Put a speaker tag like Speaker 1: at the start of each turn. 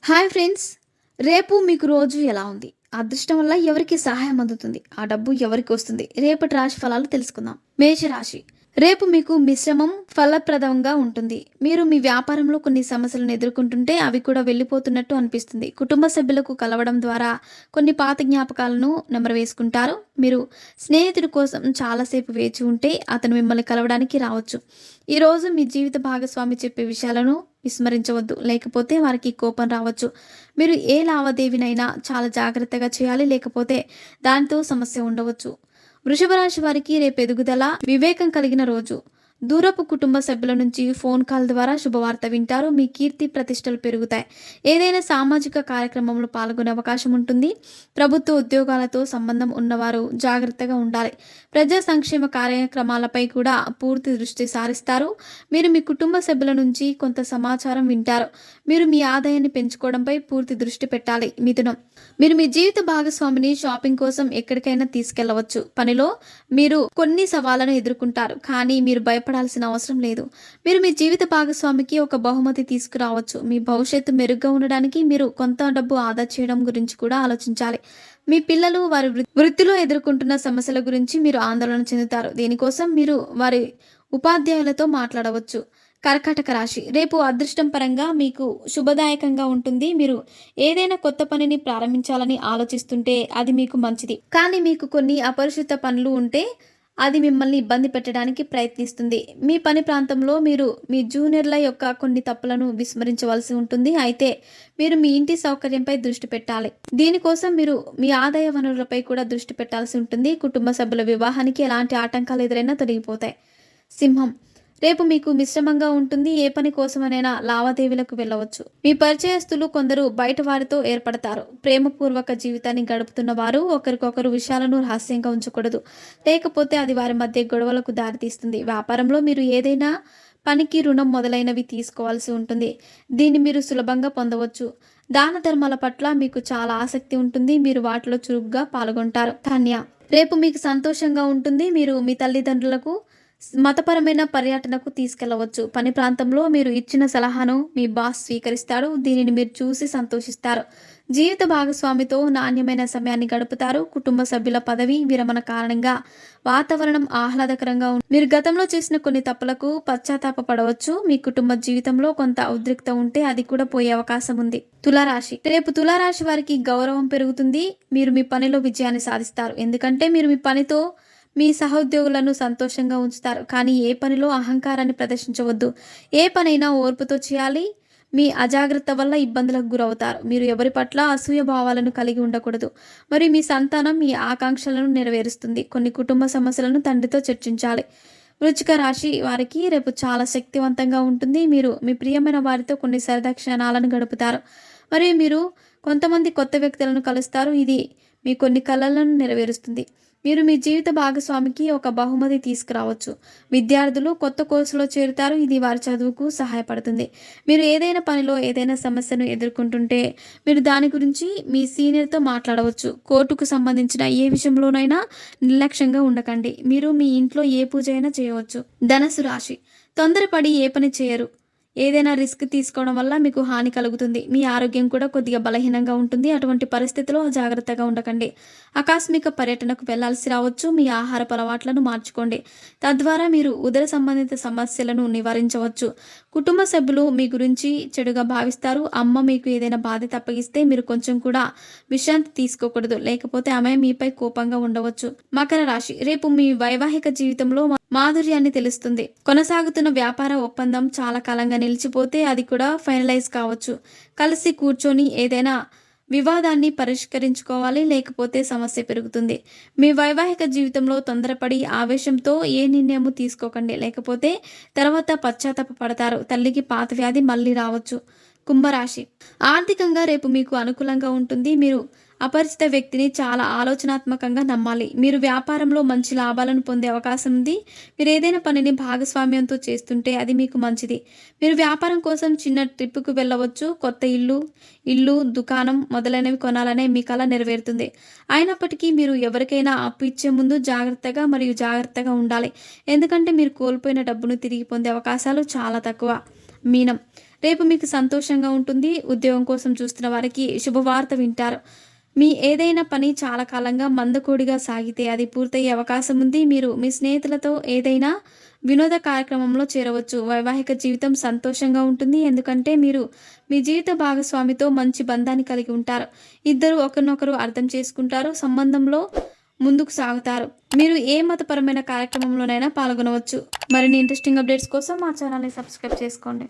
Speaker 1: Hi friends. రేపు మీకు రోజు ఎలా ఉంది? అదృష్టం వల్ల ఎవరికి సహాయం అందుతుంది? ఆ డబ్బు ఎవరికి వస్తుంది? రేపటి రాశి ఫలాలు తెలుసుకుందాం. మేషరాశి. రేపు మీకు మిశ్రమం ఫలప్రదంగా ఉంటుంది. మీరు మీ వ్యాపారంలో కొన్ని సమస్యలను ఎదుర్కొంటుంటే అవి కూడా వెళ్ళిపోతున్నట్టు అనిపిస్తుంది. కుటుంబ సభ్యులకు కలవడం ద్వారా కొన్ని పాత జ్ఞాపకాలను నెమరవేసుకుంటారు. మీరు స్నేహితుడి కోసం చాలాసేపు వేచి ఉంటే అతను మిమ్మల్ని కలవడానికి రావచ్చు. ఈరోజు మీ జీవిత భాగస్వామి చెప్పే విషయాలను విస్మరించవద్దు, లేకపోతే వారికి కోపం రావచ్చు. మీరు ఏ లావాదేవీనైనా చాలా జాగ్రత్తగా చేయాలి, లేకపోతే దానితో సమస్య ఉండవచ్చు. వృషభ రాశి వారికి రేపు ఎదుగుదల, వివేకం కలిగిన రోజు. దూరపు కుటుంబ సభ్యుల నుంచి ఫోన్ కాల్ ద్వారా శుభవార్త వింటారు. మీ కీర్తి ప్రతిష్టలు పెరుగుతాయి. ఏదైనా సామాజిక కార్యక్రమంలో పాల్గొనే అవకాశం ఉంటుంది. ప్రభుత్వ ఉద్యోగాలతో సంబంధం ఉన్నవారు జాగ్రత్తగా ఉండాలి. ప్రజా సంక్షేమ కార్యక్రమాలపై కూడా పూర్తి దృష్టి సారిస్తారు. మీరు మీ కుటుంబ సభ్యుల నుంచి కొంత సమాచారం వింటారు. మీరు మీ ఆదాయాన్ని పెంచుకోవడంపై పూర్తి దృష్టి పెట్టాలి. మిథునం. మీరు మీ జీవిత భాగస్వామిని షాపింగ్ కోసం ఎక్కడికైనా తీసుకెళ్లవచ్చు. పనిలో మీరు కొన్ని సవాళ్లను ఎదుర్కొంటారు, కానీ మీరు భయపడాల్సిన అవసరం లేదు. మీరు మీ జీవిత భాగస్వామికి ఒక బహుమతి తీసుకురావచ్చు. మీ భవిష్యత్తు మెరుగ్గా ఉండడానికి మీరు కొంత డబ్బు ఆదా చేయడం గురించి కూడా ఆలోచించాలి. మీ పిల్లలు వారి వృత్తిలో ఎదుర్కొంటున్న సమస్యల గురించి మీరు ఆందోళన చెందుతారు. దీనికోసం మీరు వారి ఉపాధ్యాయులతో మాట్లాడవచ్చు. కర్కాటక రాశి. రేపు అదృష్టం పరంగా మీకు శుభదాయకంగా ఉంటుంది. మీరు ఏదైనా కొత్త పనిని ప్రారంభించాలని ఆలోచిస్తుంటే అది మీకు మంచిది. కానీ మీకు కొన్ని అపరిచిత పనులు ఉంటే అది మిమ్మల్ని ఇబ్బంది పెట్టడానికి ప్రయత్నిస్తుంది. మీ పని ప్రాంతంలో మీరు మీ జూనియర్ల యొక్క కొన్ని తప్పులను విస్మరించవలసి ఉంటుంది. అయితే మీరు మీ ఇంటి సౌకర్యంపై దృష్టి పెట్టాలి. దీనికోసం మీరు మీ ఆదాయ వనరులపై కూడా దృష్టి పెట్టాల్సి ఉంటుంది. కుటుంబ సభ్యుల వివాహానికి ఎలాంటి ఆటంకాలు ఎదురైనా తొలగిపోతాయి. సింహం. రేపు మీకు మిశ్రమంగా ఉంటుంది. ఏ పని కోసమైనా లావాదేవీలకు వెళ్ళవచ్చు. మీ పరిచయస్తులు కొందరు బయట వారితో ఏర్పడతారు. ప్రేమపూర్వక జీవితాన్ని గడుపుతున్న వారు ఒకరికొకరు విషయాలను రహస్యంగా ఉంచకూడదు, లేకపోతే అది వారి మధ్య గొడవలకు దారితీస్తుంది. వ్యాపారంలో మీరు ఏదైనా పనికి రుణం మొదలైనవి తీసుకోవాల్సి ఉంటుంది. దీన్ని మీరు సులభంగా పొందవచ్చు. దాన ధర్మాల పట్ల మీకు చాలా ఆసక్తి ఉంటుంది. మీరు వాటిలో చురుగ్గా పాల్గొంటారు. కన్య. రేపు మీకు సంతోషంగా ఉంటుంది. మీరు మీ తల్లిదండ్రులకు మతపరమైన పర్యటనకు తీసుకెళ్లవచ్చు. పని ప్రాంతంలో మీరు ఇచ్చిన సలహాను మీ బాస్ స్వీకరిస్తాడు. దీనిని మీరు చూసి సంతోషిస్తారు. జీవిత భాగస్వామితో నాణ్యమైన సమయాన్ని గడుపుతారు. కుటుంబ సభ్యుల పదవి విరమణ కారణంగా వాతావరణం ఆహ్లాదకరంగా మీరు గతంలో చేసిన కొన్ని తప్పులకు పశ్చాత్తాపపడవచ్చు. మీ కుటుంబ జీవితంలో కొంత ఉద్రిక్త ఉంటే అది కూడా పోయే అవకాశం ఉంది. తులారాశి. రేపు తులారాశి వారికి గౌరవం పెరుగుతుంది. మీరు మీ పనిలో విజయాన్ని సాధిస్తారు, ఎందుకంటే మీరు మీ పనితో మీ సహోద్యోగులను సంతోషంగా ఉంచుతారు. కానీ ఏ పనిలో అహంకారాన్ని ప్రదర్శించవద్దు. ఏ పనైనా ఓర్పుతో చేయాలి. మీ అజాగ్రత్త వల్ల ఇబ్బందులకు గురవుతారు. మీరు ఎవరి పట్ల అసూయ భావాలను కలిగి ఉండకూడదు. మరియు మీ సంతానం మీ ఆకాంక్షలను నెరవేరుస్తుంది. కొన్ని కుటుంబ సమస్యలను తండ్రితో చర్చించాలి. వృశ్చిక రాశి వారికి రేపు చాలా శక్తివంతంగా ఉంటుంది. మీరు మీ ప్రియమైన వారితో కొన్ని సరదా క్షణాలను గడుపుతారు, మరియు మీరు కొంతమంది కొత్త వ్యక్తులను కలుస్తారు. ఇది మీ కొన్ని కలలను నెరవేరుస్తుంది. మీరు మీ జీవిత భాగస్వామికి ఒక బహుమతి తీసుకురావచ్చు. విద్యార్థులు కొత్త కోర్సులో చేరుతారు. ఇది వారి చదువుకు సహాయపడుతుంది. మీరు ఏదైనా పనిలో ఏదైనా సమస్యను ఎదుర్కొంటుంటే మీరు దాని గురించి మీ సీనియర్తో మాట్లాడవచ్చు. కోర్టుకు సంబంధించిన ఏ విషయంలోనైనా నిర్లక్ష్యంగా ఉండకండి. మీరు మీ ఇంట్లో ఏ పూజ అయినా చేయవచ్చు. ధనుసు రాశి. తొందరపడి ఏ పని చేయరు. ఏదైనా రిస్క్ తీసుకోవడం వల్ల మీకు హాని కలుగుతుంది. మీ ఆరోగ్యం కూడా కొద్దిగా బలహీనంగా ఉంటుంది. అటువంటి పరిస్థితిలో జాగ్రత్తగా ఉండకండి. ఆకస్మిక పర్యటనకు వెళ్లాల్సి రావచ్చు. మీ ఆహారపు అలవాట్లను మార్చుకోండి, తద్వారా మీరు ఉదర సంబంధిత సమస్యలను నివారించవచ్చు. కుటుంబ సభ్యులు మీ గురించి చెడుగా భావిస్తారు. అమ్మ మీకు ఏదైనా బాధ్యత అప్పగిస్తే మీరు కొంచెం కూడా విశ్రాంతి తీసుకోకూడదు, లేకపోతే ఆమె మీపై కోపంగా ఉండవచ్చు. మకర రాశి. రేపు మీ వైవాహిక జీవితంలో మాధుర్యాన్ని తెలుస్తుంది. కొనసాగుతున్న వ్యాపార ఒప్పందం చాలా కాలంగా నిలిచిపోతే అది కూడా ఫైనలైజ్ కావచ్చు. కలిసి కూర్చొని ఏదైనా వివాదాన్ని పరిష్కరించుకోవాలి, లేకపోతే సమస్య పెరుగుతుంది. మీ వైవాహిక జీవితంలో తొందరపడి ఆవేశంతో ఏ నిర్ణయము తీసుకోకండి, లేకపోతే తర్వాత పశ్చాత్తాపపడతారు. తల్లికి పాత వ్యాధి మళ్ళీ రావచ్చు. కుంభరాశి. ఆర్థికంగా రేపు మీకు అనుకూలంగా ఉంటుంది. మీరు అపరిచిత వ్యక్తిని చాలా ఆలోచనాత్మకంగా నమ్మాలి. మీరు వ్యాపారంలో మంచి లాభాలను పొందే అవకాశం ఉంది. మీరు ఏదైనా పనిని భాగస్వామ్యంతో చేస్తుంటే అది మీకు మంచిది. మీరు వ్యాపారం కోసం చిన్న ట్రిప్కు వెళ్ళవచ్చు. కొత్త ఇల్లు, దుకాణం మొదలైనవి కొనాలనే మీ కల నెరవేరుతుంది. అయినప్పటికీ మీరు ఎవరికైనా అప్పు ఇచ్చే ముందు జాగ్రత్తగా ఉండాలి, ఎందుకంటే మీరు కోల్పోయిన డబ్బును తిరిగి పొందే అవకాశాలు చాలా తక్కువ. మీనం. రేపు మీకు సంతోషంగా ఉంటుంది. ఉద్యోగం కోసం చూస్తున్న వారికి శుభవార్త వింటారు. మీ ఏదైనా పని చాలా కాలంగా మందకోడిగా సాగితే అది పూర్తయ్యే అవకాశం ఉంది. మీరు మీ స్నేహితులతో ఏదైనా వినోద కార్యక్రమంలో చేరవచ్చు. వైవాహిక జీవితం సంతోషంగా ఉంటుంది. ఎందుకంటే మీరు మీ జీవిత భాగస్వామితో మంచి బంధాన్ని కలిగి ఉంటారు. ఇద్దరు ఒకరినొకరు అర్థం చేసుకుంటారు. సంబంధంలో ముందుకు సాగుతారు. మీరు ఏ మతపరమైన కార్యక్రమంలోనైనా పాల్గొనవచ్చు. మరిన్ని ఇంట్రెస్టింగ్ అప్డేట్స్ కోసం మా ఛానల్‌ని సబ్స్క్రైబ్ చేసుకోండి.